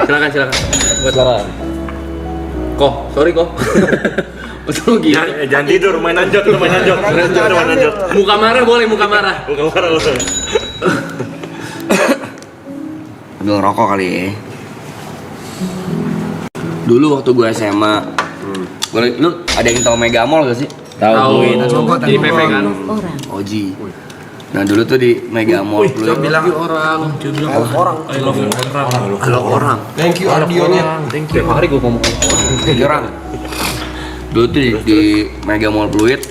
Silakan. Buat Lara. Sorry kok. Betul gitu. Jangan tidur, main anjot. Muka marah boleh. Ambil rokok kali ya. Dulu waktu gue SMA, lu ada yang tahu Megamall gak sih? Tahu. Jadi PP kan. Oji. Nah dulu tuh di Megamall dulu. Bilang orang. Thank you audionya. Thank you. Hari gue ngomong orang. Dulu tuh di Megamall Pluit,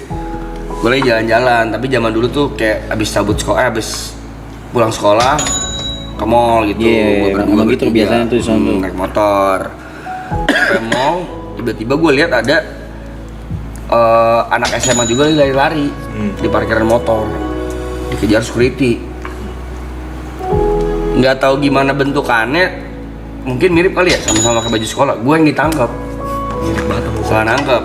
gue lagi jalan-jalan. Tapi zaman dulu tuh kayak abis pulang sekolah ke mall gitu. Emang gitu biasanya tuh di sana naik motor. Sampai mall, tiba-tiba gue lihat ada anak SMA juga lari-lari di parkiran motor, dikejar security. Nggak tahu gimana bentukannya, mungkin mirip kali ya, sama-sama pakai baju sekolah. Gue yang ditangkap, salah nangkep.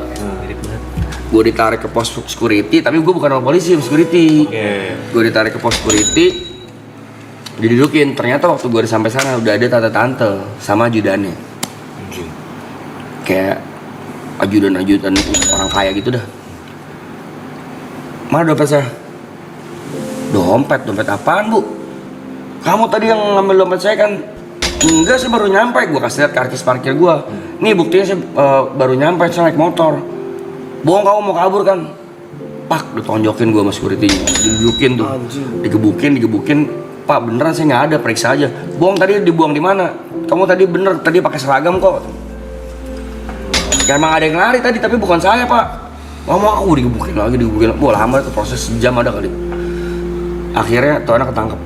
Gue ditarik ke pos security, tapi gue bukan orang polisi, security. Gue ditarik ke pos security, didudukin. Ternyata waktu gue sampai sana udah ada tante-tante sama ajudannya, kayak ajudan orang kaya gitu dah. Mana dompet saya? Dompet apaan bu? Kamu tadi yang ngambil dompet saya kan? Enggak, saya baru nyampe. Gue kasih lihat karcis parkir gue. Nih buktinya saya baru nyampe, saya naik motor. Bohong, kamu mau kabur kan? Pak, ditonjokin gue sama security-nya. Didudukin tuh, digebukin. Pak beneran saya nggak ada, periksa aja. Bohong, tadi dibuang di mana? Kamu tadi bener, tadi pakai seragam kok. Ya emang ada yang lari tadi, tapi bukan saya pak. Mau aku digebukin lagi. Wah lama itu, proses sejam ada kali. Akhirnya tuh anak ketangkep.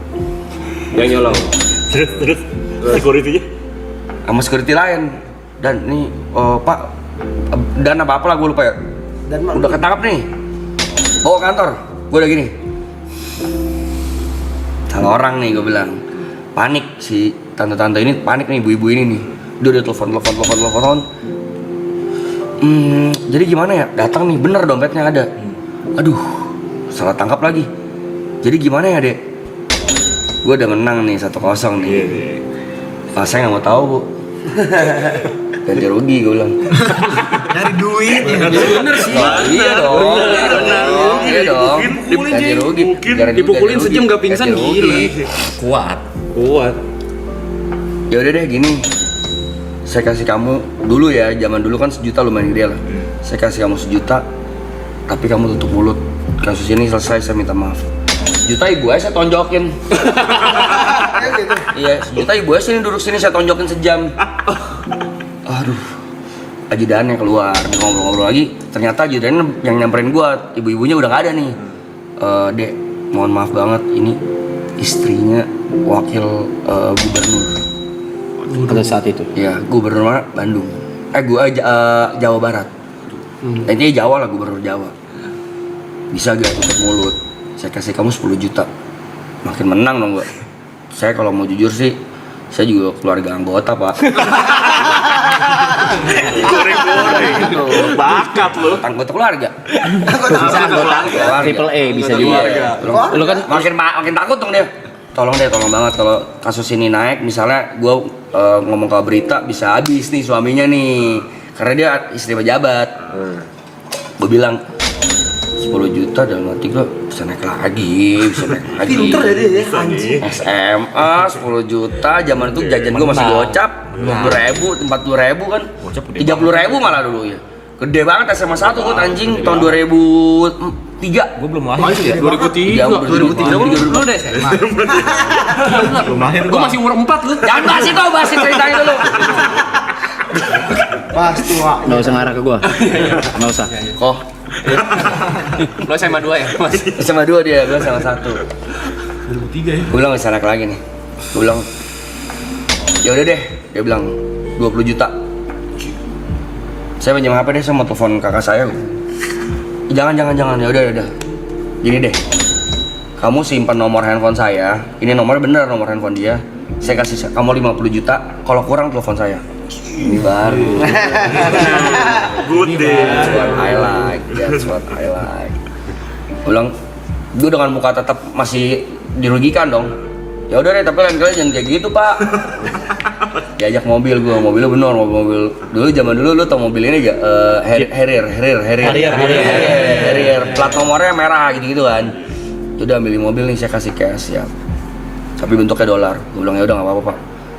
Yang nyolong. Terus security-nya? Sama security lain. Dan nih pak, dan apa lah gue lupa ya. Dan udah ketangkep nih. Bawa kantor. Gue udah gini. Salah orang nih gue bilang. Panik si tante-tante ini, panik nih ibu-ibu ini nih. Dia udah telepon. Jadi gimana ya? Datang nih, bener dompetnya ada. Aduh, salah tangkap lagi. Jadi gimana ya dek? Gue udah menang nih 1-0 nih. Saya nggak mau tahu bu. Ganti rugi gue bilang. Nyari duit. Bener sih. Iya dong. Ganti rugi. Dipukulin sejam gak pingsan gila. kuat. Ya udah deh gini. Saya kasih kamu dulu ya, zaman dulu kan 1 juta lumayan gede lah. Saya kasih kamu 1 juta, tapi kamu tutup mulut. Kasus ini selesai, saya minta maaf. 1 juta ibu saya tonjokin. Iya, 1 juta ibu sini duduk sini, saya tonjokin sejam. Aduh, ajudannya keluar, ngobrol-ngobrol lagi. Ternyata ajudannya yang nyamperin gua, ibu-ibunya udah gak ada nih. Dek, mohon maaf banget, ini istrinya wakil gubernur. Pada saat itu. Iya, gubernur Bandung. Jawa Barat. Intinya Jawa lah, gubernur Jawa. Bisa gak tutup mulut? Saya kasih kamu 10 juta. Makin menang dong gua. Saya kalau mau jujur sih, saya juga keluarga anggota pak. Goreng. Bakat lo. Anggota keluarga. Bisa anggota triple A bisa juga. Lu kan makin takut dong dia. Tolong banget kalau kasus ini naik, misalnya gue ngomong ke berita bisa habis nih suaminya nih, karena dia istri pejabat. Gue bilang 10 juta dalam hati gue bisa naik lagi. Pinter ya dia ya. SMA 10 juta, zaman itu jajan gue masih gocap 20.000, 40.000 kan, 30.000 malah dulu ya. Gede banget SMA 1 gue anjing tahun 2003. Gue belum lahir ya. 2003 lu deh. Belum lahir Gue masih umur 4 lu. Jangan bahas ceritanya dulu. Pas tua. Nggak usah ngarah ke gua. Nggak usah. Kok Lo SMA 2 ya, Mas? SMA 2 dia, gue sama 1. 2003 ya. Gue bilang bisa naik lagi nih. Gue bilang ya udah deh, dia bilang 20 juta. Saya pinjam HP deh, saya mau telepon kakak saya. Jangan, ya udah. Gini deh, kamu simpan nomor handphone saya. Ini nomornya bener, nomor handphone dia. Saya kasih kamu 50 juta. Kalau kurang telepon saya. Ini baru. Good day. That's what I like. Gue bilang, gue dengan muka tetap masih dirugikan dong. Ya udah deh, tapi lain kali jangan kayak gitu pak. Diajak mobilnya bener, mobil dulu zaman dulu lu tau mobil ini gak? Harrier, plat nomornya merah gitu kan. Itu udah ambil mobil nih, saya kasih cash ya. Tapi bentuknya dolar. Gue bilang ya udah nggak apa-apa pak.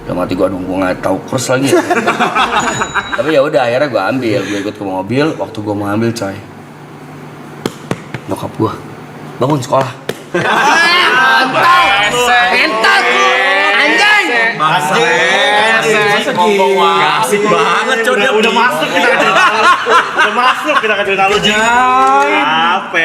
Udah mati gue, aduh gue nggak tahu kurs lagi. Ya. Tapi ya udah akhirnya gue ambil, gue ikut ke mobil. Waktu gue mau ambil coy, nyokap gue bangun sekolah. Entar anjing. Asik banget coy. Udah masuk kita ke cerita lu. Udah masuk kita ke cerita lu. Apa?